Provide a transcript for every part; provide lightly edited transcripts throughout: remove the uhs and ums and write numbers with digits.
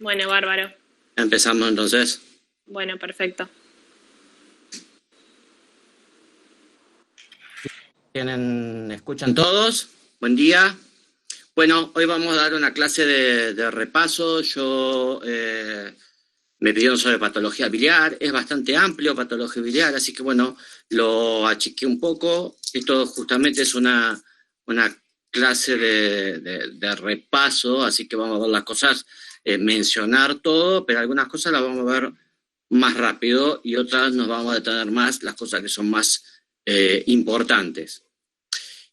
Bueno, bárbaro. Empezamos entonces. Bueno, perfecto. ¿Escuchan todos? Buen día. Bueno, hoy vamos a dar una clase de repaso. Me pidieron sobre patología biliar. Es bastante amplio patología biliar, así que bueno, lo achiqué un poco. Esto justamente es una clase de repaso, así que vamos a ver las cosas, mencionar todo, pero algunas cosas las vamos a ver más rápido y otras nos vamos a detener más, las cosas que son más importantes.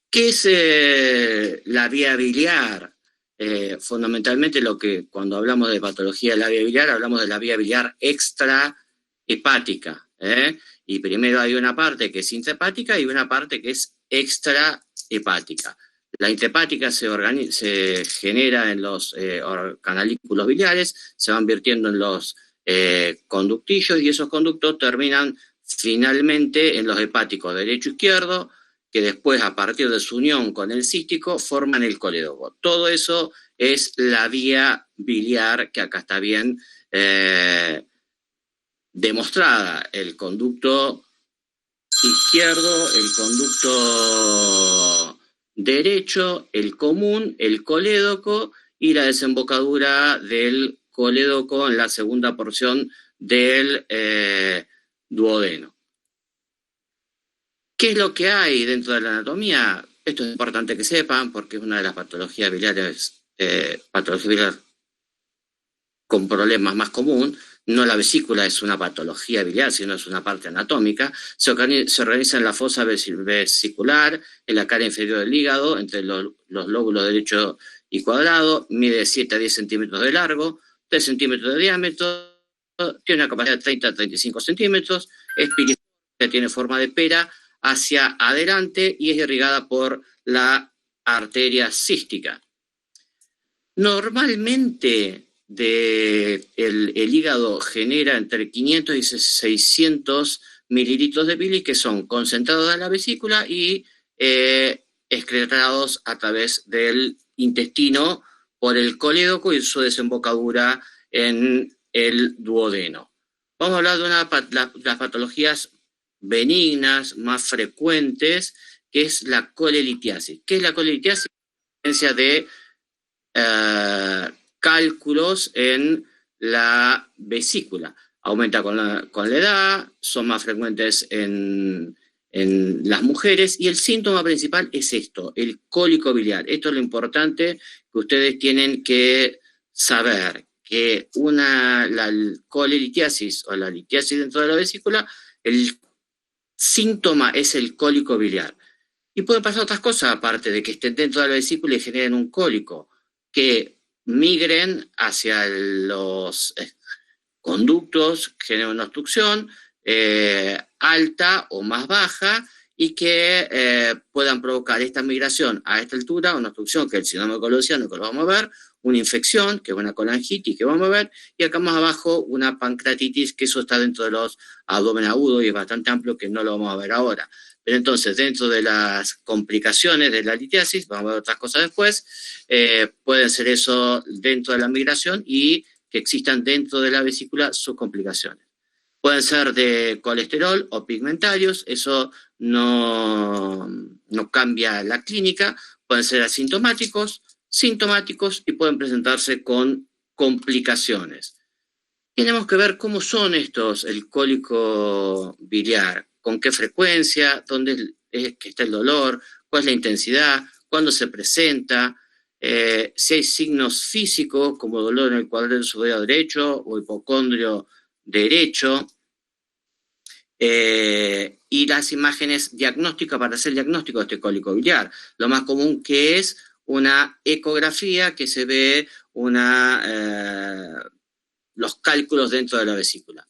¿Qué es la vía biliar? Fundamentalmente cuando hablamos de patología de la vía biliar, hablamos de la vía biliar extrahepática. Y primero hay una parte que es intrahepática y una parte que es extrahepática. La intrahepática se genera en los canalículos biliares, se van vertiendo en los conductillos y esos conductos terminan finalmente en los hepáticos derecho-izquierdo, que después, a partir de su unión con el cístico, forman el colédoco. Todo eso es la vía biliar, que acá está bien demostrada. El conducto izquierdo, el conducto derecho, el común, el colédoco y la desembocadura del colédoco en la segunda porción del duodeno. ¿Qué es lo que hay dentro de la anatomía? Esto es importante que sepan porque es una de las patologías biliares, patología biliar con problemas más común. No la vesícula es una patología biliar, sino es una parte anatómica. Se organiza en la fosa vesicular, en la cara inferior del hígado, entre los lóbulos derecho y cuadrado, mide 7 a 10 centímetros de largo, 3 centímetros de diámetro, tiene una capacidad de 30 a 35 centímetros, es piriforme, tiene forma de pera hacia adelante y es irrigada por la arteria cística. Normalmente el hígado genera entre 500 y 600 mililitros de bilis que son concentrados en la vesícula y excretados a través del intestino por el colédoco y su desembocadura en el duodeno. Vamos a hablar de las patologías benignas más frecuentes, que es la colelitiasis. ¿Qué es la colelitiasis? La presencia de cálculos en la vesícula. Aumenta con la edad, son más frecuentes en las mujeres y el síntoma principal es esto, el cólico biliar. Esto es lo importante que ustedes tienen que saber, que la colelitiasis o la litiasis dentro de la vesícula, el síntoma es el cólico biliar. Y pueden pasar otras cosas, aparte de que estén dentro de la vesícula y generen un cólico, que migren hacia los conductos, generen una obstrucción alta o más baja y que puedan provocar esta migración a esta altura, una obstrucción que es el síndrome colosiano, que lo vamos a ver, una infección, que es una colangitis, que vamos a ver, y acá más abajo una pancreatitis, que eso está dentro de los abdomen agudo y es bastante amplio, que no lo vamos a ver ahora. Pero entonces, dentro de las complicaciones de la litiasis, vamos a ver otras cosas después, pueden ser eso dentro de la migración y que existan dentro de la vesícula sus complicaciones. Pueden ser de colesterol o pigmentarios, eso no cambia la clínica, pueden ser asintomáticos, sintomáticos y pueden presentarse con complicaciones. Tenemos que ver cómo son estos, el cólico biliar, con qué frecuencia, dónde es que está el dolor, cuál es la intensidad, cuándo se presenta, si hay signos físicos como dolor en el cuadrante superior derecho o hipocondrio derecho, y las imágenes diagnósticas para hacer el diagnóstico de este cólico biliar. Lo más común que es una ecografía que se ve los cálculos dentro de la vesícula.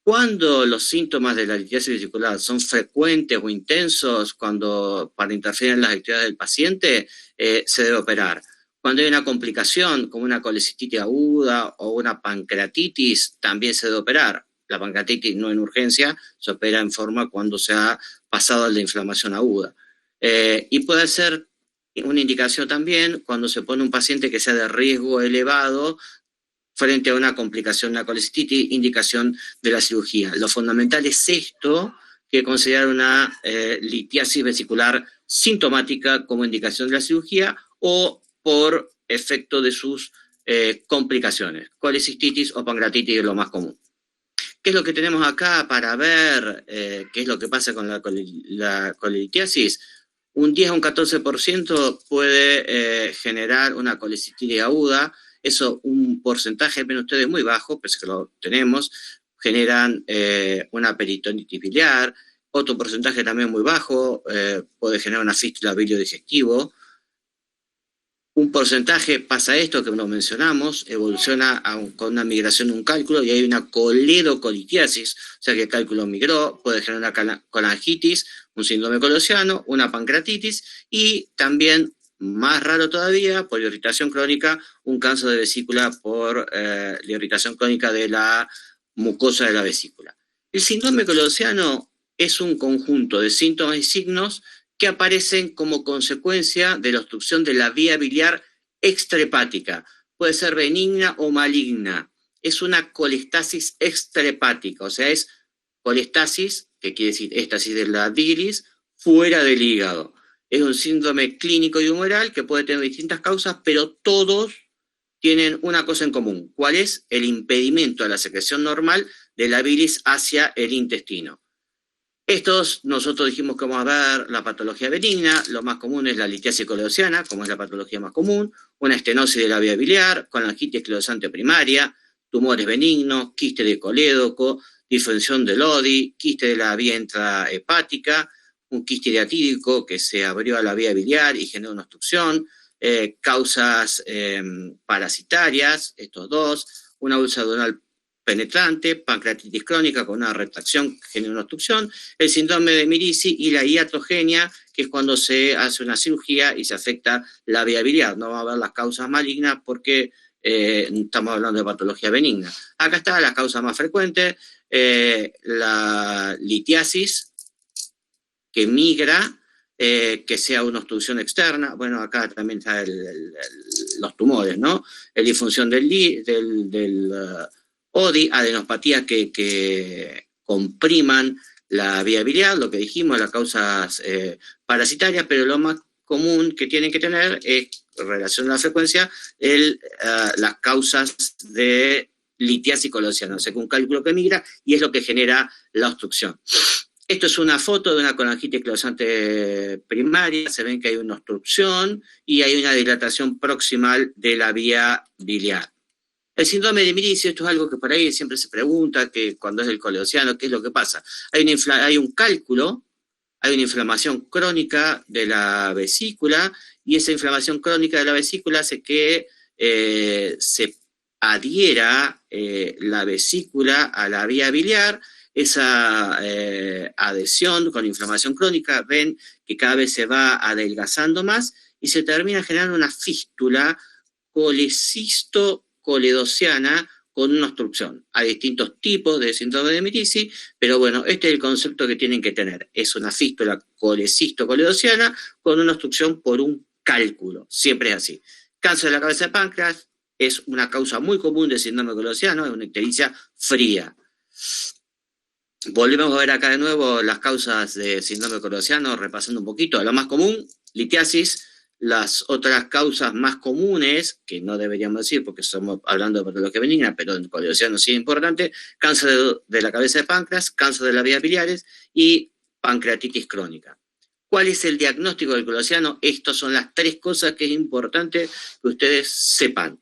Cuando los síntomas de la litiasis vesicular son frecuentes o intensos, para interferir en las actividades del paciente, se debe operar. Cuando hay una complicación, como una colecistitis aguda o una pancreatitis, también se debe operar. La pancreatitis no en urgencia, se opera en forma cuando se ha pasado a la inflamación aguda. Y puede ser una indicación también cuando se pone un paciente que sea de riesgo elevado frente a una complicación, una colecistitis, indicación de la cirugía. Lo fundamental es esto, que considerar una litiasis vesicular sintomática como indicación de la cirugía o por efecto de sus complicaciones. Colecistitis o pancreatitis es lo más común. ¿Qué es lo que tenemos acá para ver qué es lo que pasa con la colelitiasis? Un 10 a un 14% puede generar una colecistitis aguda. Eso, un porcentaje, ven ustedes, muy bajo, pues que lo tenemos, generan una peritonitis biliar. Otro porcentaje también muy bajo, puede generar una fístula biliodigestivo. Un porcentaje pasa esto que lo mencionamos, evoluciona con una migración de un cálculo y hay una coledocolitiasis, o sea que el cálculo migró, puede generar una colangitis, un síndrome colosiano, una pancreatitis y también, más raro todavía, por irritación crónica, un cáncer de vesícula por la irritación crónica de la mucosa de la vesícula. El síndrome colosiano es un conjunto de síntomas y signos que aparecen como consecuencia de la obstrucción de la vía biliar extrahepática. Puede ser benigna o maligna. Es una colestasis extrahepática, o sea, es colestasis, que quiere decir éstasis de la bilis, fuera del hígado. Es un síndrome clínico y humoral que puede tener distintas causas, pero todos tienen una cosa en común. ¿Cuál es? El impedimento a la secreción normal de la bilis hacia el intestino. Estos, nosotros dijimos que vamos a ver la patología benigna, lo más común es la litiasis coledociana, como es la patología más común, una estenosis de la vía biliar, colangitis esclerosante primaria, tumores benignos, quiste de colédoco, disfunción del ODI, quiste de la vía intrahepática, un quiste diatídico que se abrió a la vía biliar y generó una obstrucción, causas parasitarias, estos dos, una úlcera duodenal penetrante, pancreatitis crónica con una retracción que genera una obstrucción, el síndrome de Mirici y la iatrogenia, que es cuando se hace una cirugía y se afecta la vía biliar. No va a ver las causas malignas porque estamos hablando de patología benigna. Acá está las causas más frecuentes, la litiasis, que migra, que sea una obstrucción externa. Bueno, acá también está los tumores, ¿no? La disfunción del ODI, adenopatías que compriman la vía biliar, lo que dijimos, las causas parasitarias, pero lo más común que tienen que tener es, en relación a la frecuencia, las causas de litiasis colosiana, o sea, que un cálculo que migra y es lo que genera la obstrucción. Esto es una foto de una colangitis esclerosante primaria, se ven que hay una obstrucción y hay una dilatación proximal de la vía biliar. El síndrome de Mirici, esto es algo que por ahí siempre se pregunta, que cuando es el coledociano, ¿qué es lo que pasa? Hay un cálculo, hay una inflamación crónica de la vesícula, y esa inflamación crónica de la vesícula hace que se adhiera la vesícula a la vía biliar. Esa adhesión con inflamación crónica, ven que cada vez se va adelgazando más y se termina generando una fístula colecisto-coledociana con una obstrucción. Hay distintos tipos de síndrome de Mirici, pero bueno, este es el concepto que tienen que tener. Es una fístula colecisto-coledociana con una obstrucción por un cálculo. Siempre es así. Cáncer de la cabeza de páncreas es una causa muy común de síndrome coleciano, es una ictericia fría. Volvemos a ver acá de nuevo las causas de síndrome colosiano, repasando un poquito. Lo más común, litiasis. Las otras causas más comunes, que no deberíamos decir porque estamos hablando de patología benigna, pero en colosiano sí es importante, cáncer de la cabeza de páncreas, cáncer de las vías biliares y pancreatitis crónica. ¿Cuál es el diagnóstico del colosiano? Estas son las tres cosas que es importante que ustedes sepan.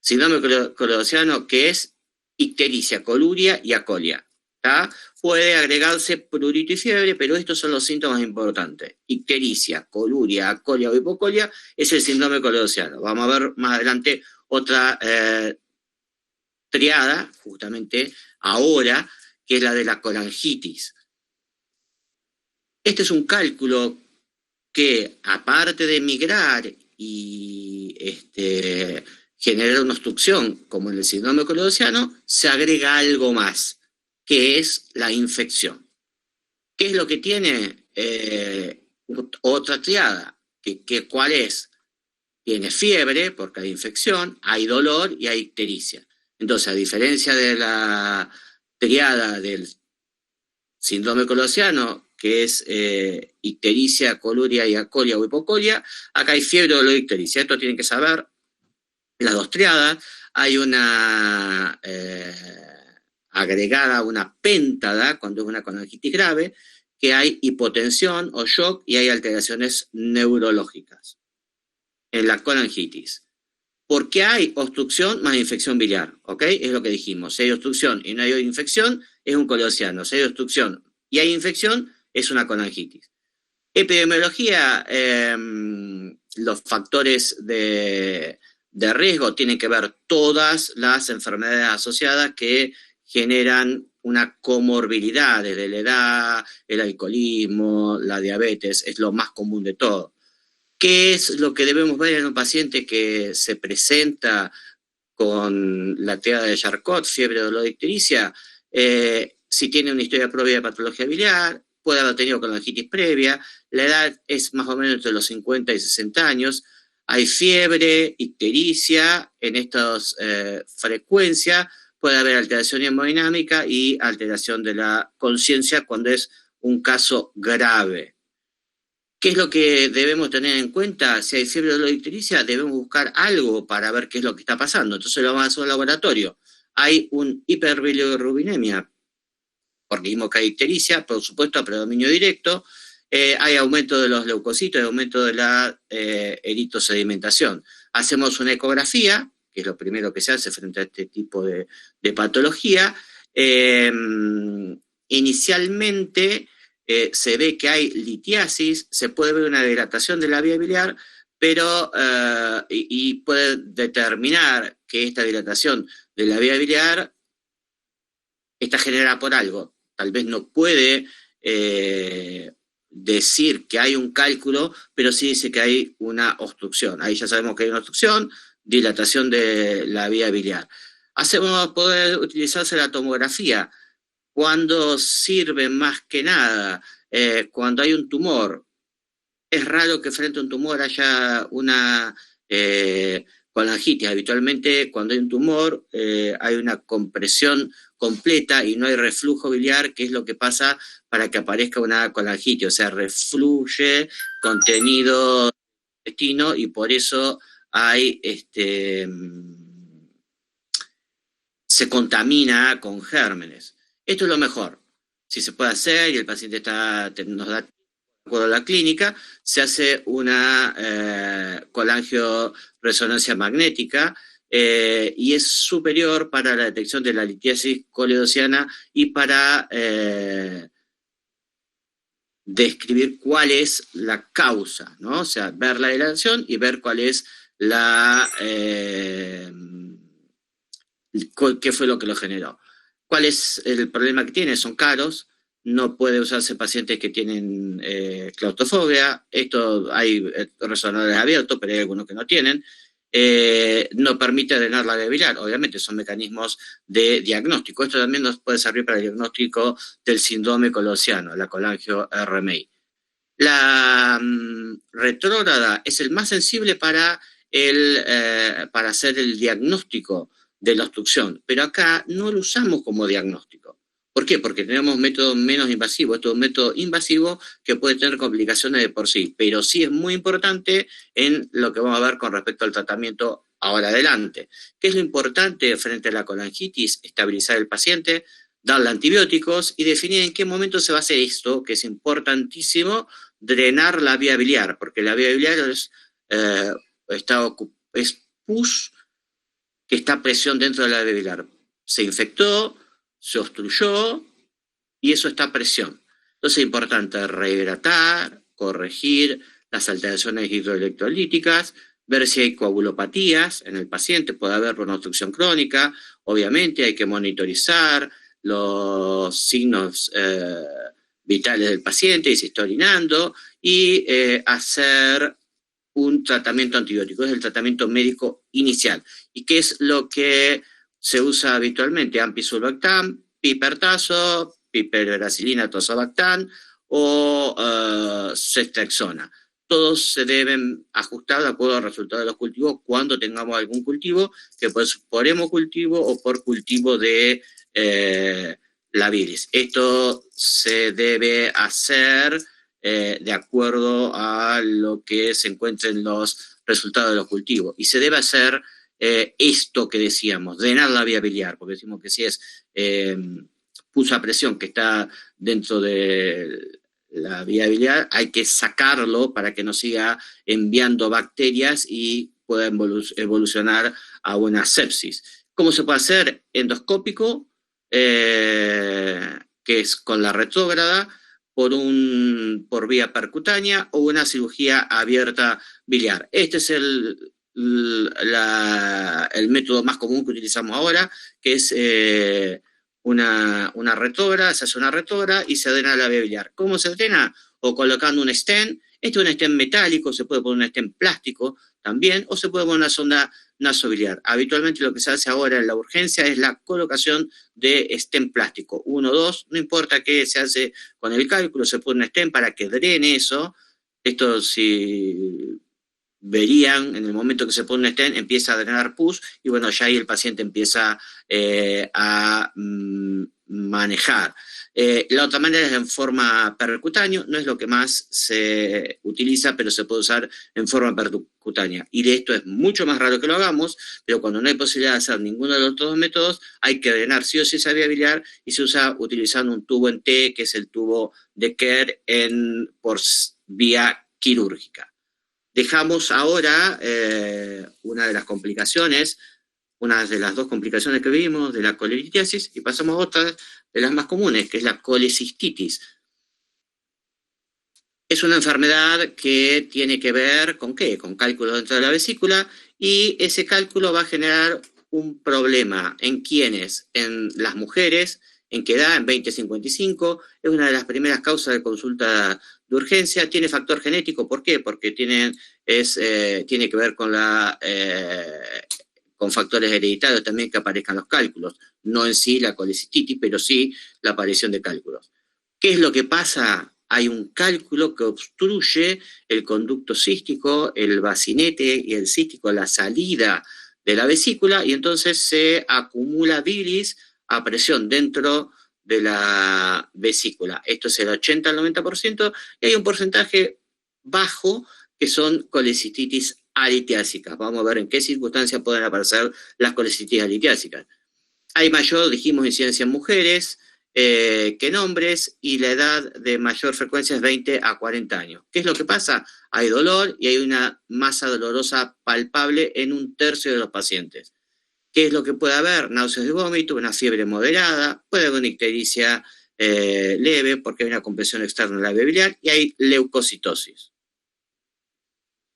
Síndrome colosiano, que es ictericia, coluria y acolia. ¿Tá? Puede agregarse prurito y fiebre, pero estos son los síntomas importantes. Ictericia, coluria, acolia o hipocolia es el síndrome colosiano. Vamos a ver más adelante otra triada, justamente ahora, que es la de la colangitis. Este es un cálculo que, aparte de migrar y generar una obstrucción, como en el síndrome colosiano, se agrega algo más, que es la infección. ¿Qué es lo que tiene otra triada? ¿Cuál es? Tiene fiebre, porque hay infección, hay dolor y hay ictericia. Entonces, a diferencia de la triada del síndrome colosiano, que es ictericia, coluria y acolia o hipocolia, acá hay fiebre, dolor y ictericia. Esto tienen que saber las dos triadas. Hay una agregada, una péntada, cuando es una colangitis grave, que hay hipotensión o shock y hay alteraciones neurológicas en la colangitis. Porque hay obstrucción más infección biliar, ¿ok? Es lo que dijimos. Si hay obstrucción y no hay infección, es un colosiano. Si hay obstrucción y hay infección, es una colangitis. Epidemiología, los factores de riesgo tienen que ver todas las enfermedades asociadas que generan una comorbilidad, desde la edad, el alcoholismo, la diabetes, es lo más común de todo. ¿Qué es lo que debemos ver en un paciente que se presenta con la triada de Charcot, fiebre, dolor de ictericia? Si tiene una historia previa de patología biliar, puede haber tenido colangitis previa, la edad es más o menos entre los 50 y 60 años, hay fiebre, ictericia en estas frecuencias, puede haber alteración hemodinámica y alteración de la conciencia cuando es un caso grave. ¿Qué es lo que debemos tener en cuenta? Si hay fiebre, dolor y ictericia, debemos buscar algo para ver qué es lo que está pasando. Entonces lo vamos a hacer al laboratorio. Hay un hiperbilirrubinemia, porque vimos que hay ictericia, por supuesto, a predominio directo. Hay aumento de los leucocitos, hay aumento de la eritrosedimentación. Hacemos una ecografía, que es lo primero que se hace frente a este tipo de patología. Inicialmente se ve que hay litiasis, se puede ver una dilatación de la vía biliar, pero y puede determinar que esta dilatación de la vía biliar está generada por algo. Tal vez no puede decir que hay un cálculo, pero sí dice que hay una obstrucción. Ahí ya sabemos que hay una obstrucción, dilatación de la vía biliar. Poder utilizarse la tomografía. Cuando sirve más que nada, cuando hay un tumor. Es raro que frente a un tumor haya una colangitis. Habitualmente cuando hay un tumor hay una compresión completa y no hay reflujo biliar, que es lo que pasa para que aparezca una colangitis. O sea, refluye contenido intestino y por eso hay se contamina con gérmenes. Esto es lo mejor. Si se puede hacer y el paciente nos da de acuerdo a la clínica, se hace una colangioresonancia magnética y es superior para la detección de la litiasis coledociana y para describir cuál es la causa, ¿no? O sea, ver la dilatación y ver cuál es qué fue lo que lo generó. ¿Cuál es el problema que tiene? Son caros, no puede usarse pacientes que tienen claustrofobia, esto hay resonadores abiertos, pero hay algunos que no tienen, no permite drenar la vía biliar, obviamente son mecanismos de diagnóstico. Esto también nos puede servir para el diagnóstico del síndrome colosiano, la colangio-RMI. La retrógrada es el más sensible para hacer el diagnóstico de la obstrucción, pero acá no lo usamos como diagnóstico. ¿Por qué? Porque tenemos un método menos invasivo. Esto es un método invasivo que puede tener complicaciones de por sí, pero sí es muy importante en lo que vamos a ver con respecto al tratamiento ahora adelante. ¿Qué es lo importante frente a la colangitis? Estabilizar el paciente, darle antibióticos y definir en qué momento se va a hacer esto, que es importantísimo, drenar la vía biliar, porque la vía biliar es pus que está a presión dentro de la vía biliar. Se infectó, se obstruyó y eso está a presión. Entonces es importante rehidratar, corregir las alteraciones hidroelectrolíticas, ver si hay coagulopatías en el paciente, puede haber una obstrucción crónica, obviamente hay que monitorizar los signos vitales del paciente y si está orinando y hacer un tratamiento antibiótico, es el tratamiento médico inicial. ¿Y qué es lo que se usa habitualmente? Ampicillin, pipertazo, piperacilina, tozobactam o ceftriaxona. todos se deben ajustar de acuerdo al resultado de los cultivos cuando tengamos algún cultivo, que puede ser por hemocultivo o por cultivo de la bilis. Esto se debe hacer de acuerdo a lo que se encuentra en los resultados de los cultivos. Y se debe hacer esto que decíamos, drenar la vía biliar, porque decimos que si es pus a presión que está dentro de la vía biliar, hay que sacarlo para que no siga enviando bacterias y pueda evolucionar a una sepsis. ¿Cómo se puede hacer? Endoscópico, que es con la retrógrada, por vía percutánea o una cirugía abierta biliar. Este es el método más común que utilizamos ahora, que es una retrógrada, se hace una retrógrada y se drena la vía biliar. ¿Cómo se drena? O colocando un stent. Este es un stent metálico, se puede poner un stent plástico también, o se puede poner una sonda nasobiliar. Habitualmente lo que se hace ahora en la urgencia es la colocación de stent plástico. 1 o 2, no importa qué se hace con el cálculo, se pone un stent para que drene eso. Esto, si verían, en el momento que se pone un stent, empieza a drenar pus, y bueno, ya ahí el paciente empieza a manejar. La otra manera es en forma percutánea, no es lo que más se utiliza, pero se puede usar en forma percutánea. Y de esto es mucho más raro que lo hagamos, pero cuando no hay posibilidad de hacer ninguno de los dos métodos, hay que drenar sí o sí esa vía biliar, y se usa utilizando un tubo en T, que es el tubo de Kerr por vía quirúrgica. Dejamos ahora una de las complicaciones, una de las dos complicaciones que vimos de la coleritiasis, y pasamos a otra de las más comunes, que es la colecistitis. Es una enfermedad que tiene que ver con ¿qué? Con cálculo dentro de la vesícula, y ese cálculo va a generar un problema. ¿En quiénes? En las mujeres. ¿En qué edad? En 20-55. Es una de las primeras causas de consulta de urgencia. Tiene factor genético. ¿Por qué? Porque tiene que ver con con factores hereditarios también que aparezcan los cálculos. No en sí la colecistitis, pero sí la aparición de cálculos. ¿Qué es lo que pasa? Hay un cálculo que obstruye el conducto cístico, el bacinete y el cístico, la salida de la vesícula, y entonces se acumula bilis a presión dentro de la vesícula. Esto es el 80 al 90%, y hay un porcentaje bajo que son colecistitis alitiásicas. Vamos a ver en qué circunstancias pueden aparecer las colecistitis alitiásicas. Hay mayor, dijimos, incidencia en mujeres que en hombres, y la edad de mayor frecuencia es 20 a 40 años. ¿Qué es lo que pasa? Hay dolor y hay una masa dolorosa palpable en 1/3 de los pacientes. ¿Qué es lo que puede haber? Náuseas y vómito, una fiebre moderada, puede haber una ictericia leve porque hay una compresión externa de la vía biliar, y hay leucocitosis.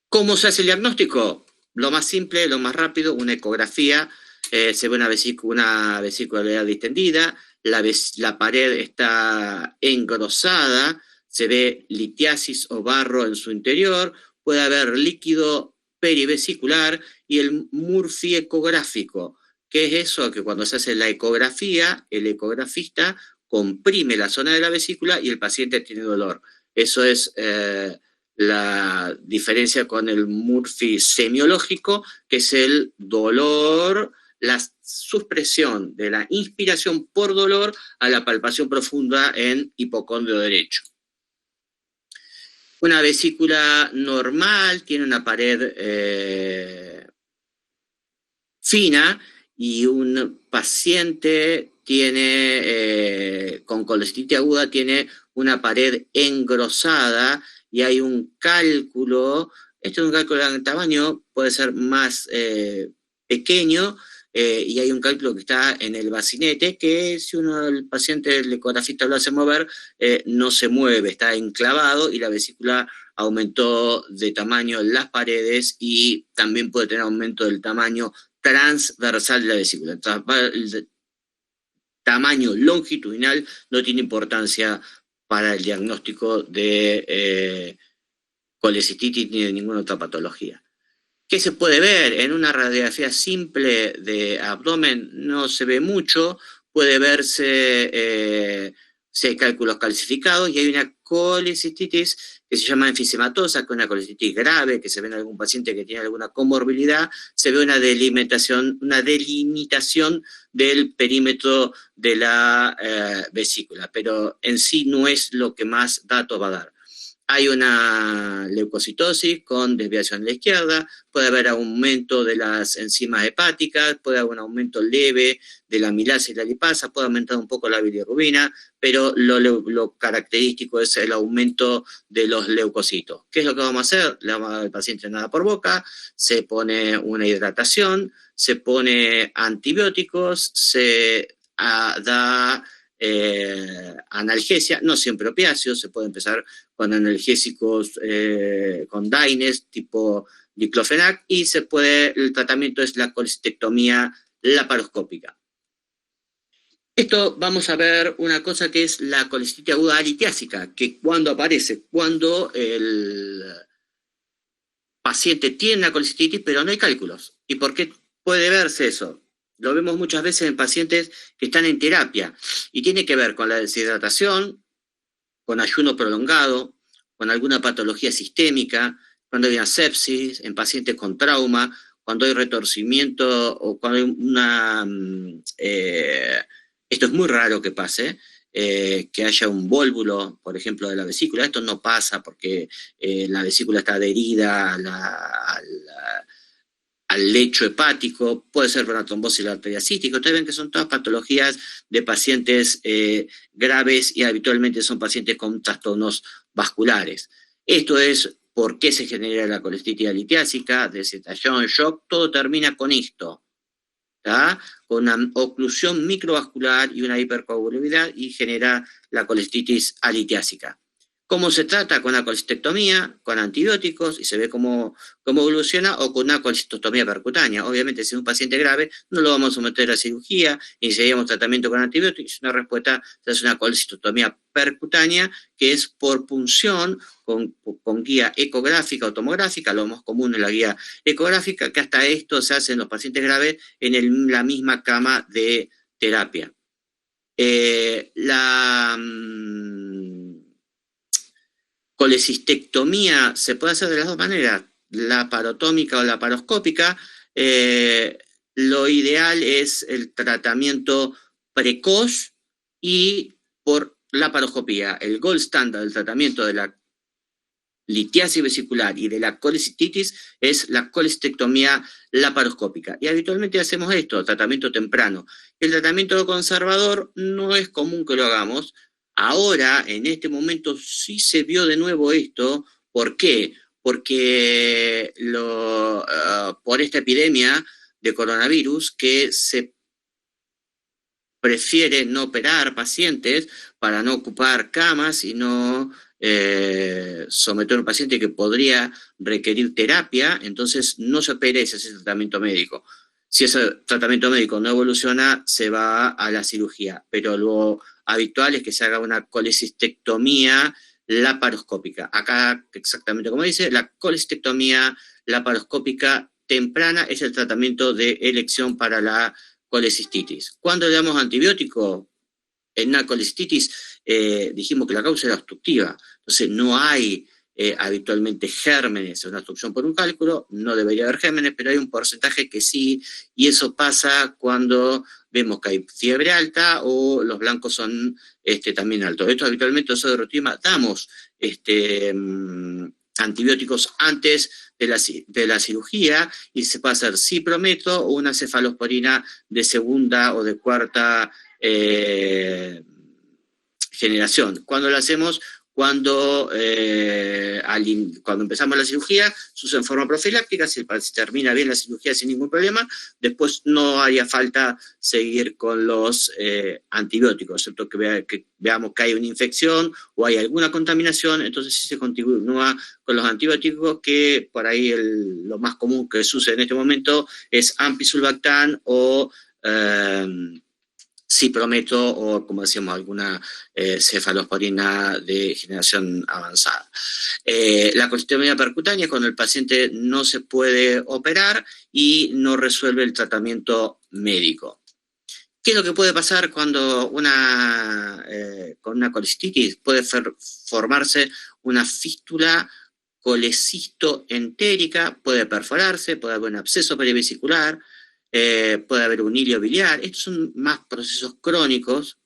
¿Cómo se hace el diagnóstico? Lo más simple, lo más rápido, una ecografía. Se ve una vesícula distendida, la pared está engrosada, se ve litiasis o barro en su interior, puede haber líquido perivesicular, y el Murphy ecográfico. ¿Qué es eso? Que cuando se hace la ecografía, el ecografista comprime la zona de la vesícula y el paciente tiene dolor. Eso es la diferencia con el Murphy semiológico, que es el dolor, la supresión de la inspiración por dolor a la palpación profunda en hipocondrio derecho. Una vesícula normal tiene una pared fina, y un paciente con colecistitis aguda tiene una pared engrosada, y hay un cálculo. Este es un cálculo de tamaño, puede ser más pequeño, y hay un cálculo que está en el bacinete, que si el paciente, el ecografista, lo hace mover, no se mueve, está enclavado, y la vesícula aumentó de tamaño en las paredes, y también puede tener aumento del tamaño transversal de la vesícula. El tamaño longitudinal no tiene importancia para el diagnóstico de colecistitis ni de ninguna otra patología. ¿Qué se puede ver? En una radiografía simple de abdomen no se ve mucho, puede verse si hay cálculos calcificados, y hay una colecistitis que se llama enfisematosa, que es una colecistitis grave, que se ve en algún paciente que tiene alguna comorbilidad, se ve una delimitación del perímetro de la vesícula, pero en sí no es lo que más datos va a dar. Hay una leucocitosis con desviación a la izquierda, puede haber aumento de las enzimas hepáticas, puede haber un aumento leve de la amilasa y la lipasa, puede aumentar un poco la bilirrubina, pero lo característico es el aumento de los leucocitos. ¿Qué es lo que vamos a hacer? Le vamos a dar al paciente nada por boca, se pone una hidratación, se pone antibióticos, se da analgesia, no siempre opiáceos, se puede empezar con analgésicos, con DAINES tipo diclofenac, y el tratamiento es la colestectomía laparoscópica. Esto vamos a ver una cosa que es la colecistitis aguda alitiásica, que cuando aparece, cuando el paciente tiene una colecistitis, pero no hay cálculos. ¿Y por qué puede verse eso? Lo vemos muchas veces en pacientes que están en terapia y tiene que ver con la deshidratación, con ayuno prolongado, con alguna patología sistémica, cuando hay una sepsis, en pacientes con trauma, cuando hay retorcimiento o cuando hay una... esto es muy raro que pase, que haya un vólvulo, por ejemplo, de la vesícula. Esto no pasa porque la vesícula está adherida al lecho hepático, puede ser por una trombosis arterial cística. Ustedes ven que son todas patologías de pacientes graves y habitualmente son pacientes con trastornos vasculares. Esto es por qué se genera la colecistitis alitiásica, deshidratación, shock, todo termina con esto, ¿tá? Con una oclusión microvascular y una hipercoagulabilidad y genera la colecistitis alitiásica. ¿Cómo se trata? Con una colestectomía, con antibióticos, y se ve cómo evoluciona, o con una colestectomía percutánea. Obviamente, si es un paciente grave, no lo vamos a someter a cirugía, iniciaríamos tratamiento con antibióticos, y una respuesta se hace una colestectomía percutánea, que es por punción, con guía ecográfica o tomográfica. Lo más común es la guía ecográfica, que hasta esto se hace en los pacientes graves en la misma cama de terapia. La colecistectomía se puede hacer de las dos maneras, laparotómica o laparoscópica. Lo ideal es el tratamiento precoz y por laparoscopía. El gold standard del tratamiento de la litiasis vesicular y de la colecistitis es la colestectomía laparoscópica. Y habitualmente hacemos esto, tratamiento temprano. El tratamiento conservador no es común que lo hagamos. Ahora, en este momento, sí se vio de nuevo esto. ¿Por qué? Porque por esta epidemia de coronavirus, que se prefiere no operar pacientes para no ocupar camas y no someter a un paciente que podría requerir terapia, entonces no se opera ese tratamiento médico. Si ese tratamiento médico no evoluciona, se va a la cirugía, pero lo habitual es que se haga una colecistectomía laparoscópica. Acá, exactamente como dice, la colecistectomía laparoscópica temprana es el tratamiento de elección para la colecistitis. ¿Cuándo le damos antibiótico? En una colecistitis dijimos que la causa era obstructiva, entonces no hay habitualmente gérmenes, una obstrucción por un cálculo, no debería haber gérmenes, pero hay un porcentaje que sí, y eso pasa cuando vemos que hay fiebre alta o los blancos son también altos. Esto habitualmente, nosotros de rutina damos antibióticos antes de la cirugía, y se puede hacer ciprometo o una cefalosporina de segunda o de cuarta generación. ¿Cuándo lo hacemos? Cuando empezamos la cirugía, se usa en forma profiláctica, si termina bien la cirugía sin ningún problema, después no haría falta seguir con los antibióticos, excepto que veamos que hay una infección o hay alguna contaminación, entonces sí se continúa con los antibióticos, que por ahí lo más común que se usa en este momento es ampicsulbactam o ciprometo o, como decíamos, alguna cefalosporina de generación avanzada. La colestectomía percutánea es cuando el paciente no se puede operar y no resuelve el tratamiento médico. ¿Qué es lo que puede pasar cuando con una colecistitis? Puede formarse una fístula colecistoentérica, puede perforarse, puede haber un absceso perivesicular, puede haber un hilio biliar. Estos son más procesos crónicos,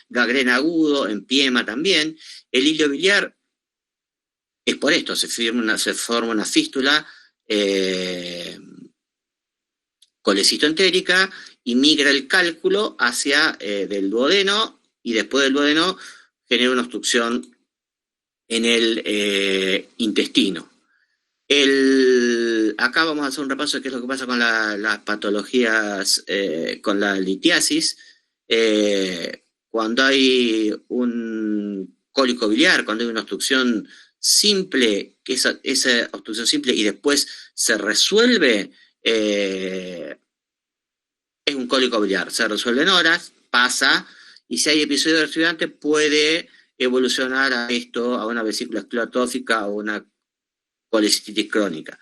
gangrena agudo, empiema también. El hilio biliar es por esto, se forma una fístula colecistoentérica y migra el cálculo hacia del duodeno y después del duodeno genera una obstrucción en el intestino. Acá vamos a hacer un repaso de qué es lo que pasa con las patologías, con la litiasis. Cuando hay un cólico biliar, cuando hay una obstrucción simple, que esa obstrucción simple y después se resuelve, es un cólico biliar, se resuelve en horas, pasa, y si hay episodio de estudiante puede evolucionar a esto, a una vesícula esclerotófica o una colecistitis crónica.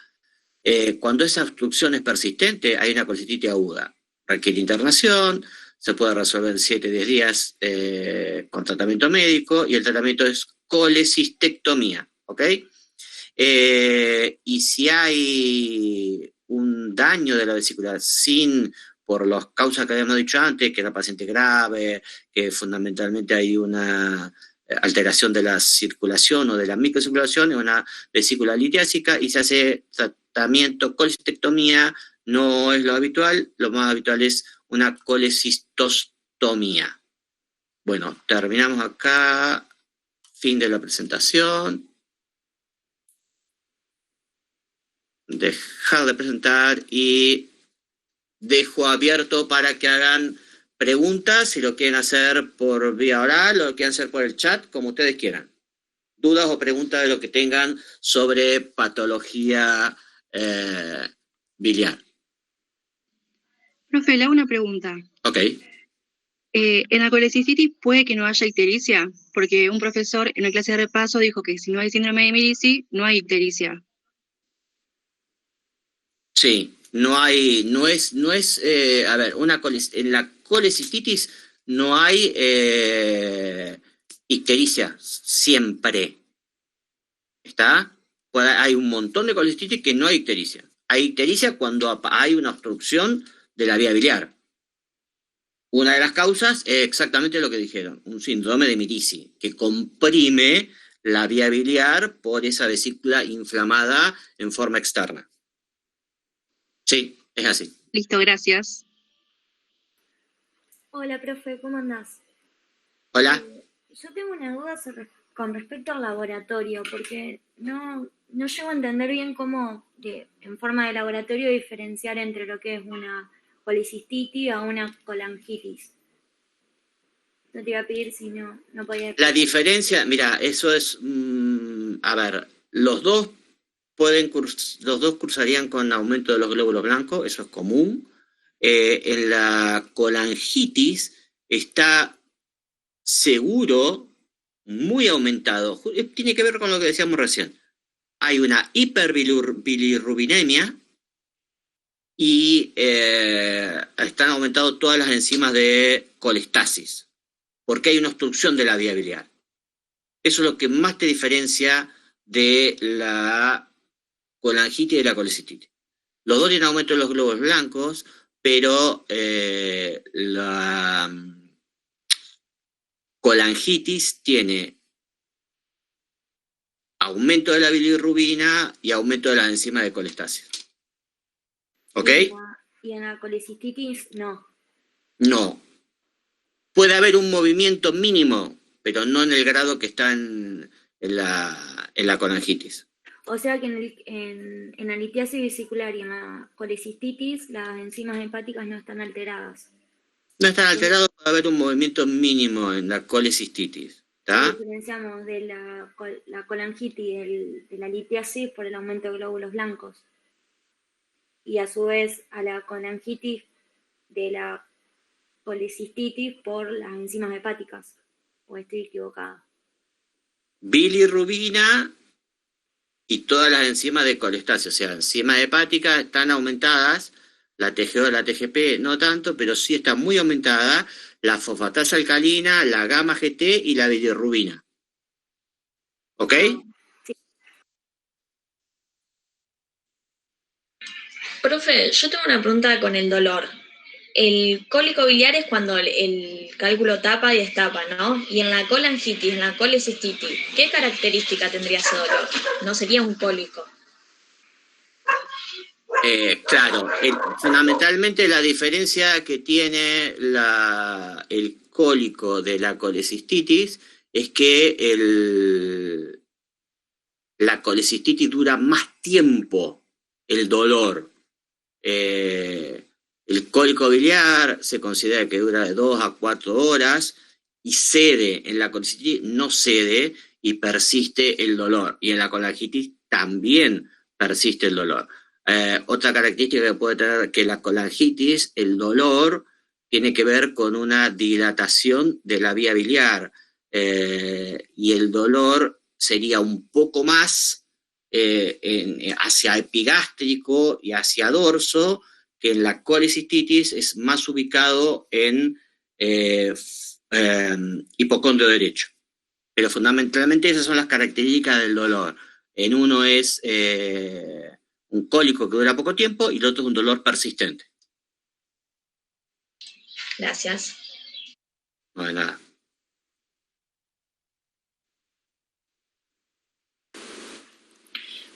Cuando esa obstrucción es persistente, hay una colecistitis aguda. Requiere internación, se puede resolver en 7-10 días con tratamiento médico y el tratamiento es colecistectomía, ¿ok? Y si hay un daño de la vesícula por las causas que habíamos dicho antes, que era paciente grave, que fundamentalmente hay una alteración de la circulación o de la microcirculación, es una vesícula litiásica y se hace tratamiento colecistectomía, no es lo habitual, lo más habitual es una colecistostomía. Bueno, terminamos acá, fin de la presentación. Dejar de presentar y dejo abierto para que hagan preguntas, si lo quieren hacer por vía oral o lo quieren hacer por el chat, como ustedes quieran. Dudas o preguntas de lo que tengan sobre patología biliar. Profe, le hago una pregunta. Ok. En la colecistitis puede que no haya ictericia, porque un profesor en la clase de repaso dijo que si no hay síndrome de Mirici, no hay ictericia. Sí, a ver, en la colecistitis no hay ictericia siempre. ¿Está? Hay un montón de colecistitis que no hay ictericia. Hay ictericia cuando hay una obstrucción de la vía biliar. Una de las causas es exactamente lo que dijeron, un síndrome de Mirici, que comprime la vía biliar por esa vesícula inflamada en forma externa. Sí, es así. Listo, gracias. Hola, profe, ¿cómo andás? Hola. Yo tengo una duda con respecto al laboratorio, porque no llego a entender bien cómo, en forma de laboratorio, diferenciar entre lo que es una policistitis a una colangitis. No te iba a pedir si no podía explicar. La diferencia, mira, eso es, a ver, los dos cursarían con aumento de los glóbulos blancos, eso es común. En la colangitis está seguro, muy aumentado, tiene que ver con lo que decíamos recién. Hay una hiperbilirrubinemia y están aumentadas todas las enzimas de colestasis, porque hay una obstrucción de la vía biliar. Eso es lo que más te diferencia de la colangitis y de la colecistitis. Los dos tienen aumento de los glóbulos blancos, pero la colangitis tiene aumento de la bilirrubina y aumento de las enzimas de colestasis. ¿Ok? ¿Y en la colecistitis no? No. Puede haber un movimiento mínimo, pero no en el grado que está en la colangitis. O sea que en la litiasis vesicular y en la colecistitis las enzimas hepáticas no están alteradas. No están alterados, puede haber un movimiento mínimo en la colecistitis. ¿Está? Diferenciamos de la colangitis de la litiasis por el aumento de glóbulos blancos. Y a su vez a la colangitis de la colecistitis por las enzimas hepáticas. ¿O estoy equivocada? Bilirrubina y todas las enzimas de colestasis, o sea, enzimas hepáticas están aumentadas, la TGO, la TGP no tanto, pero sí está muy aumentada la fosfatasa alcalina, la gamma GT y la bilirrubina. ¿Ok? Sí. Profe, yo tengo una pregunta con el dolor. El cólico biliar es cuando el cálculo tapa y destapa, ¿no? Y en la colangitis, en la colecistitis, ¿qué característica tendría ese dolor? No sería un cólico. Claro, fundamentalmente la diferencia que tiene el cólico de la colecistitis es que la colecistitis dura más tiempo el dolor. El cólico biliar se considera que dura de 2 a 4 horas y cede. En la colecistitis no cede y persiste el dolor. Y en la colangitis también persiste el dolor. Otra característica que puede tener que la colangitis, el dolor tiene que ver con una dilatación de la vía biliar y el dolor sería un poco más hacia epigástrico y hacia dorso, que en la colecistitis es más ubicado en hipocondrio derecho. Pero fundamentalmente esas son las características del dolor. En uno es un cólico que dura poco tiempo y el otro es un dolor persistente. Gracias. No de nada.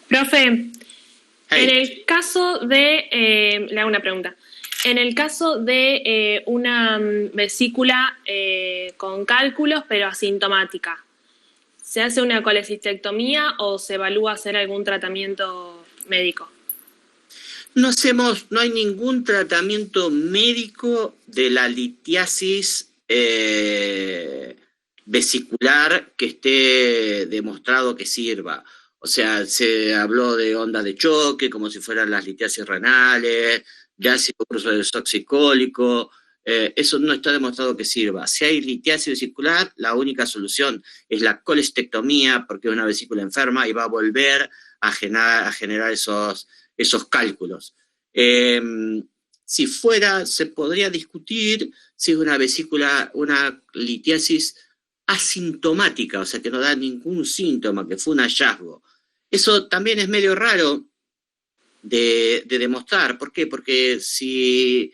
Profe, Hey. en el caso de, le hago una pregunta, en el caso de una vesícula con cálculos pero asintomática, ¿se hace una colecistectomía o se evalúa hacer algún tratamiento médico? No hay ningún tratamiento médico de la litiasis vesicular que esté demostrado que sirva. O sea, se habló de ondas de choque, como si fueran las litiasis renales, de ácido desoxicólico. Eso no está demostrado que sirva. Si hay litiasis vesicular, la única solución es la colestectomía, porque es una vesícula enferma y va a volver a generar esos cálculos. Si fuera, se podría discutir si es una vesícula, una litiasis asintomática, o sea, que no da ningún síntoma, que fue un hallazgo. Eso también es medio raro de demostrar. ¿Por qué? Porque si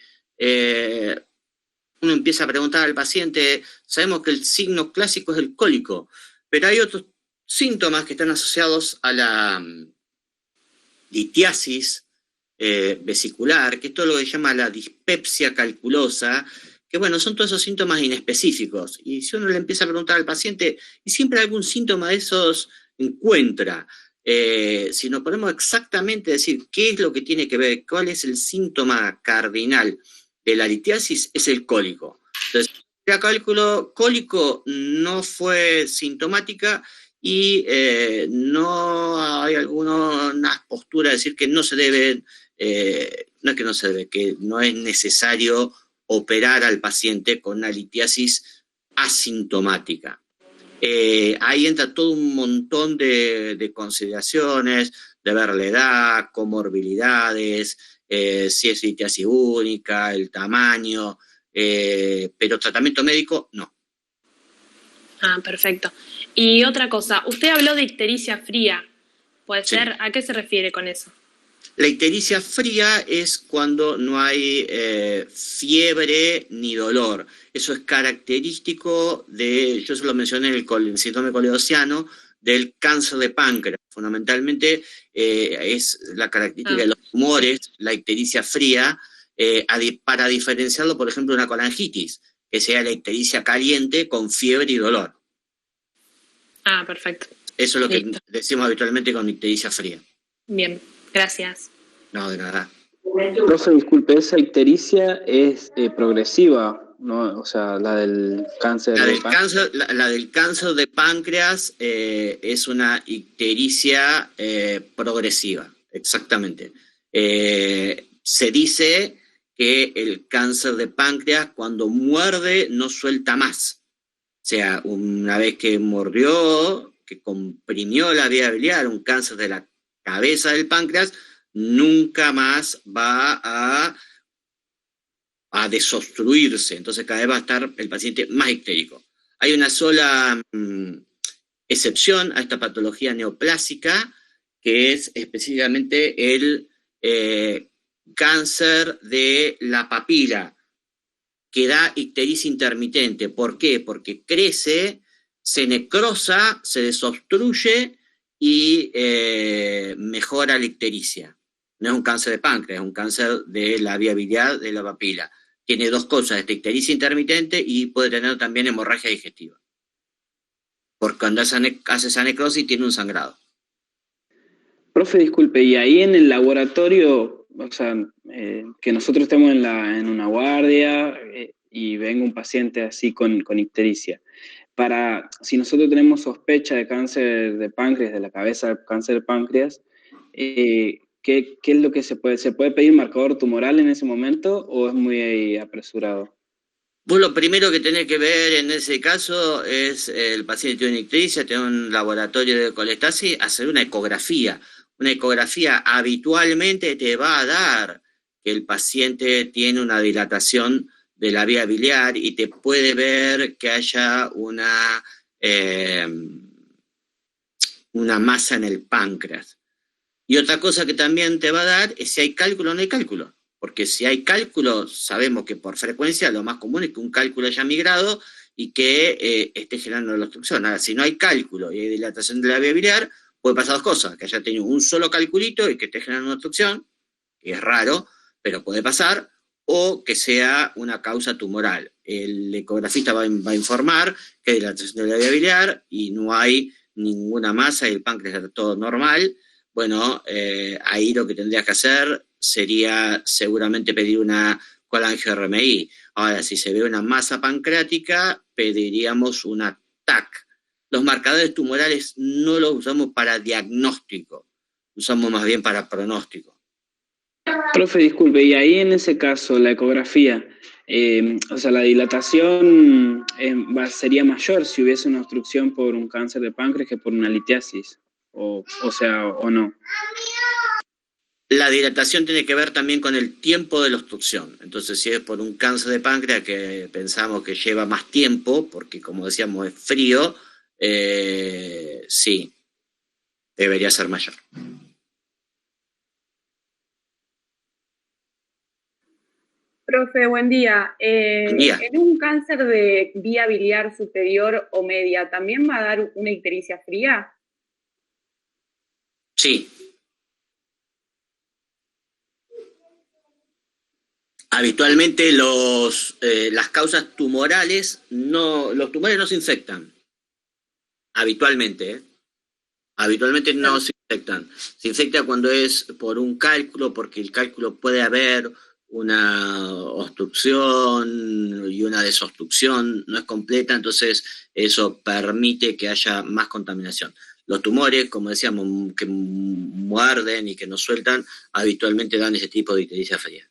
uno empieza a preguntar al paciente, sabemos que el signo clásico es el cólico, pero hay otros síntomas que están asociados a la litiasis vesicular, que es todo lo que se llama la dispepsia calculosa, que bueno, son todos esos síntomas inespecíficos. Y si uno le empieza a preguntar al paciente, y siempre algún síntoma de esos encuentra, si nos ponemos exactamente a decir qué es lo que tiene que ver, cuál es el síntoma cardinal de la litiasis, es el cólico. Entonces, el cálculo cólico no fue sintomática y no hay alguna postura de decir que no se debe, no es que no se debe, que no es necesario operar al paciente con una litiasis asintomática. Ahí entra todo un montón de consideraciones, de ver la edad, comorbilidades, si es litiasis única, el tamaño, pero tratamiento médico, no. Ah, perfecto. Y otra cosa, usted habló de ictericia fría, ¿puede Sí. ser? ¿A qué se refiere con eso? La ictericia fría es cuando no hay fiebre ni dolor. Eso es característico yo se lo mencioné en el síndrome coledossiano, del cáncer de páncreas. Fundamentalmente es la característica de los tumores, la ictericia fría, para diferenciarlo, por ejemplo, de una colangitis, que sea la ictericia caliente con fiebre y dolor. Ah, perfecto. Eso es lo Listo. que decimos habitualmente con ictericia fría. Bien, gracias. No, de nada. Profe, disculpe, esa ictericia es progresiva, ¿no? O sea, la del cáncer. La del cáncer de páncreas es una ictericia progresiva, exactamente. Se dice que el cáncer de páncreas, cuando muerde, no suelta más. O sea, una vez que mordió, que comprimió la vía biliar, un cáncer de la cabeza del páncreas, nunca más va a a desobstruirse, entonces cada vez va a estar el paciente más ictérico. Hay una sola excepción a esta patología neoplásica, que es específicamente el cáncer de la papila, que da ictericia intermitente. ¿Por qué? Porque crece, se necrosa, se desobstruye y mejora la ictericia. No es un cáncer de páncreas, es un cáncer de la vía biliar de la papila. Tiene dos cosas, esta ictericia intermitente y puede tener también hemorragia digestiva. Porque cuando hace esa necrosis tiene un sangrado. Profe, disculpe, y ahí en el laboratorio, o sea, que nosotros estemos en una guardia y venga un paciente así con ictericia, si nosotros tenemos sospecha de cáncer de páncreas, de la cabeza, cáncer de páncreas, ¿qué es lo que se puede pedir marcador tumoral en ese momento o es muy apresurado? Vos lo primero que tenés que ver en ese caso es el paciente tiene ictericia, tiene un laboratorio de colestasis, hacer una ecografía. Una ecografía habitualmente te va a dar que el paciente tiene una dilatación de la vía biliar y te puede ver que haya una masa en el páncreas. Y otra cosa que también te va a dar es si hay cálculo o no hay cálculo. Porque si hay cálculo, sabemos que por frecuencia lo más común es que un cálculo haya migrado y que esté generando la obstrucción. Ahora, si no hay cálculo y hay dilatación de la vía biliar, puede pasar dos cosas, que haya tenido un solo calculito y que esté generando una obstrucción, que es raro, pero puede pasar, o que sea una causa tumoral. El ecografista va a informar que hay dilatación de la vía biliar y no hay ninguna masa y el páncreas está todo normal. Bueno, ahí lo que tendrías que hacer sería seguramente pedir una colangio-RMI. Ahora, si se ve una masa pancreática, pediríamos una TAC. Los marcadores tumorales no los usamos para diagnóstico, usamos más bien para pronóstico. Profe, disculpe, y ahí en ese caso, la ecografía, o sea, la dilatación sería mayor si hubiese una obstrucción por un cáncer de páncreas que por una litiasis, o no. La dilatación tiene que ver también con el tiempo de la obstrucción. Entonces, si es por un cáncer de páncreas que pensamos que lleva más tiempo, porque como decíamos es frío, sí, debería ser mayor. Profe, buen día. Buen día. En un cáncer de vía biliar superior o media, ¿también va a dar una ictericia fría? Sí. Habitualmente las causas tumorales, los tumores no se infectan. Habitualmente, Habitualmente no se infectan. Se infecta cuando es por un cálculo, porque el cálculo puede haber una obstrucción y una desobstrucción, no es completa, entonces eso permite que haya más contaminación. Los tumores, como decíamos, que muerden y que no sueltan, habitualmente dan ese tipo de ictericia fría.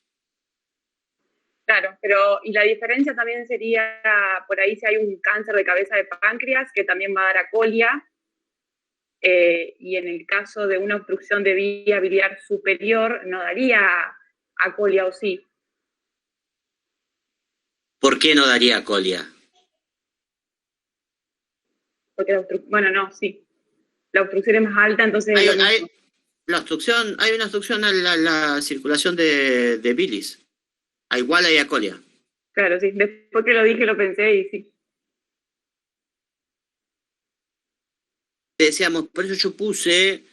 Claro, pero y la diferencia también sería, por ahí si hay un cáncer de cabeza de páncreas, que también va a dar acolia, y en el caso de una obstrucción de vía biliar superior, no daría acolia, ¿o sí? ¿Por qué no daría acolia? Porque bueno, no, sí. La obstrucción es más alta, entonces hay una obstrucción a la circulación de bilis. Igual hay acolia. Claro, sí. Después que lo dije lo pensé y sí. Decíamos, por eso yo puse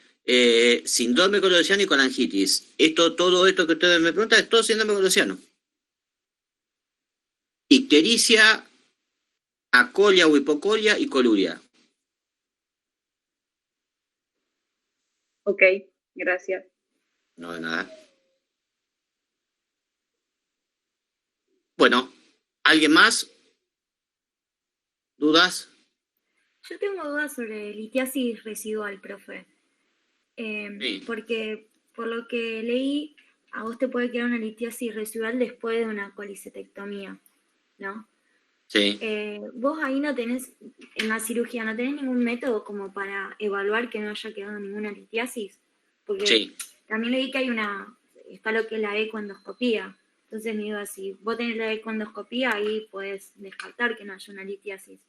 síndrome colosiano y colangitis. Todo esto que ustedes me preguntan es todo síndrome colosiano. Ictericia, acolia o hipocolia y coluria. Ok, gracias. No, de nada. Bueno, ¿alguien más? ¿Dudas? Yo tengo dudas sobre litiasis residual, profe. Sí. Porque por lo que leí, a vos te puede quedar una litiasis residual después de una colicectomía, ¿no? Sí. Vos ahí no tenés, en la cirugía, ¿no tenés ningún método como para evaluar que no haya quedado ninguna litiasis? Porque Sí. también leí que está lo que es la ecoendoscopía. Entonces me digo, si vos tenés la econdoscopía, ahí podés descartar que no haya una litiasis.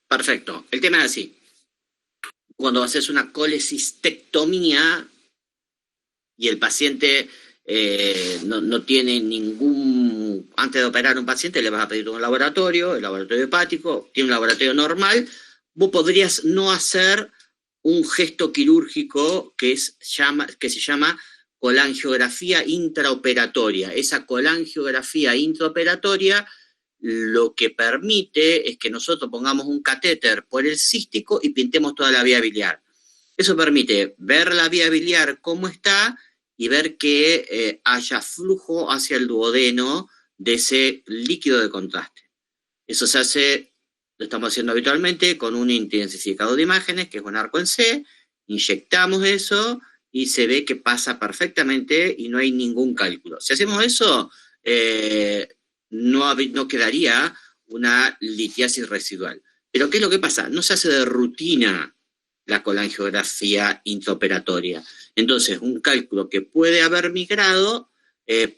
Perfecto. El tema es así. Cuando haces una colecistectomía y el paciente no tiene ningún... Antes de operar a un paciente le vas a pedir un laboratorio, el laboratorio hepático, tiene un laboratorio normal, vos podrías no hacer un gesto quirúrgico que se llama colangiografía intraoperatoria. Esa colangiografía intraoperatoria lo que permite es que nosotros pongamos un catéter por el cístico y pintemos toda la vía biliar. Eso permite ver la vía biliar cómo está y ver que haya flujo hacia el duodeno de ese líquido de contraste. Eso se hace, lo estamos haciendo habitualmente con un intensificador de imágenes, que es un arco en C, inyectamos eso y se ve que pasa perfectamente y no hay ningún cálculo. Si hacemos eso, no quedaría una litiasis residual. Pero ¿qué es lo que pasa? No se hace de rutina la colangiografía intraoperatoria. Entonces, un cálculo que puede haber migrado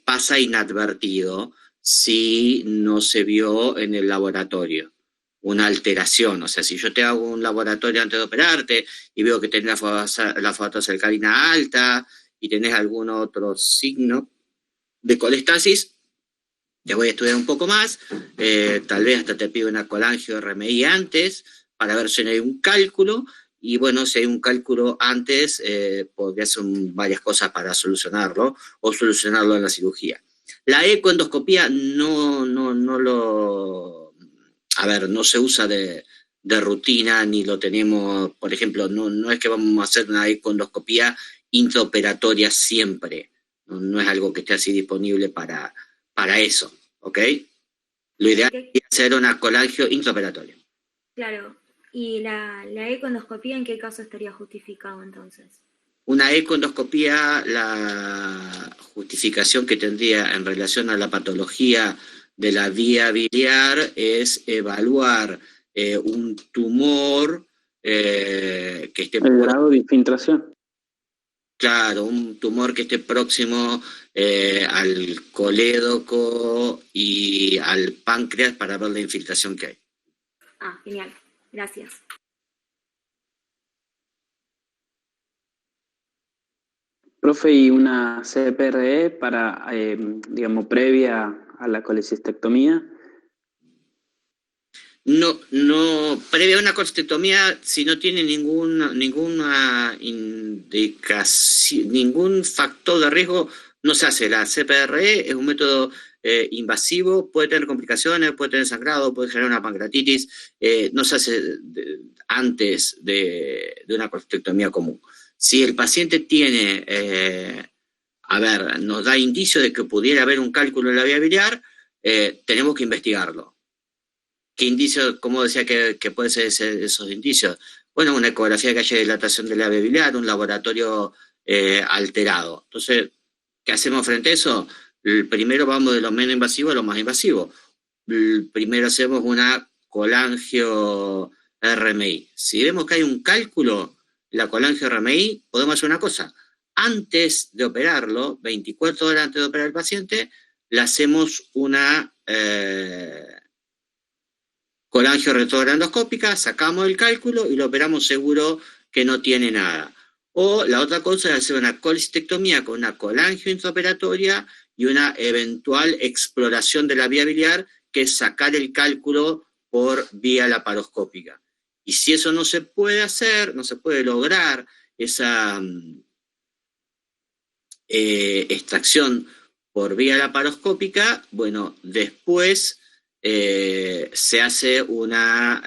pasa inadvertido si no se vio en el laboratorio una alteración. O sea, si yo te hago un laboratorio antes de operarte y veo que tenés la fotosarcarina alta y tenés algún otro signo de colestasis, te voy a estudiar un poco más, tal vez hasta te pido una colangio RMI antes para ver si no hay un cálculo, y bueno, si hay un cálculo antes, podría hacer varias cosas para solucionarlo, o solucionarlo en la cirugía. La ecoendoscopía no se usa de rutina, ni lo tenemos, por ejemplo, no es que vamos a hacer una ecoendoscopía intraoperatoria siempre, no es algo que esté así disponible para eso, ¿ok? Lo ideal es hacer una colangio intraoperatoria. Claro, ¿y la ecoendoscopía en qué caso estaría justificado entonces? Una ecoendoscopía, la justificación que tendría en relación a la patología de la vía biliar es evaluar un tumor que esté... El grado de infiltración. Claro, un tumor que esté próximo al colédoco y al páncreas para ver la infiltración que hay. Ah, genial. Gracias. Profe, ¿y una CPRE para, previa a la colecistectomía? No, previa a una colestectomía, si no tiene ninguna indicación, ningún factor de riesgo, no se hace. La CPRE es un método invasivo, puede tener complicaciones, puede tener sangrado, puede generar una pancreatitis, no se hace antes de una colestectomía común. Si el paciente tiene, nos da indicio de que pudiera haber un cálculo en la vía biliar, tenemos que investigarlo. ¿Qué indicios, cómo decía que pueden ser esos indicios? Bueno, una ecografía que haya dilatación de la vía biliar, un laboratorio alterado. Entonces, ¿qué hacemos frente a eso? Primero vamos de lo menos invasivo a lo más invasivo. Primero hacemos una colangio RMI. Si vemos que hay un cálculo, la colangio RMI, podemos hacer una cosa. Antes de operarlo, 24 horas antes de operar al paciente, le hacemos una... colangio retrograndoscópica, sacamos el cálculo y lo operamos seguro que no tiene nada. O la otra cosa es hacer una colecistectomía con una colangio intraoperatoria y una eventual exploración de la vía biliar, que es sacar el cálculo por vía laparoscópica. Y si eso no se puede hacer, no se puede lograr esa extracción por vía laparoscópica, bueno, después... se hace una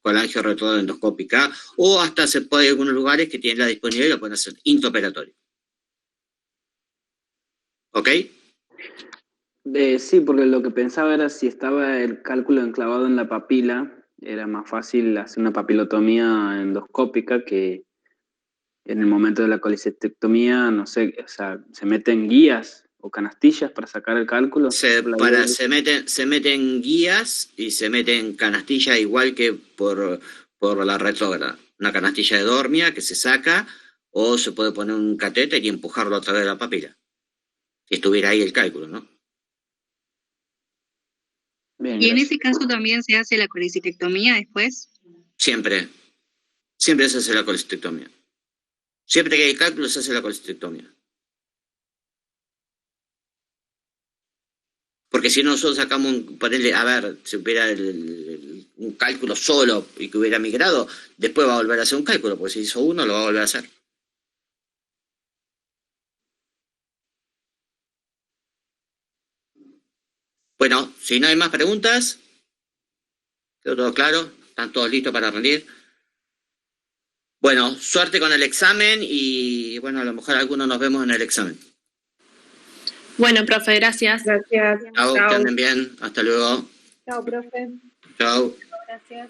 colangio retroendoscópica, o hasta se puede en algunos lugares que tienen la disponibilidad y lo pueden hacer intraoperatorio. ¿Ok? Sí, porque lo que pensaba era si estaba el cálculo enclavado en la papila, era más fácil hacer una papilotomía endoscópica que en el momento de la colecistectomía, no sé, o sea, se meten guías o canastillas para sacar el cálculo. Se meten guías y se meten canastillas igual que por la retrógrada. Una canastilla de dormia que se saca, o se puede poner un catéter y empujarlo a través de la papila. si estuviera ahí el cálculo, ¿no? Bien, ¿Y en gracias. ese caso también se hace la colecistectomía después? Siempre se hace la colecistectomía. Siempre que hay cálculo se hace la colecistectomía. Porque si nosotros sacamos, a ver, si hubiera un cálculo solo y que hubiera migrado, después va a volver a hacer un cálculo, porque si hizo uno lo va a volver a hacer. Bueno, si no hay más preguntas, quedó todo claro, están todos listos para rendir. Bueno, suerte con el examen y bueno, a lo mejor algunos nos vemos en el examen. Bueno, profe, gracias. Gracias. Chao, que Chao. anden bien, hasta luego. Chao, profe. Chao. Gracias.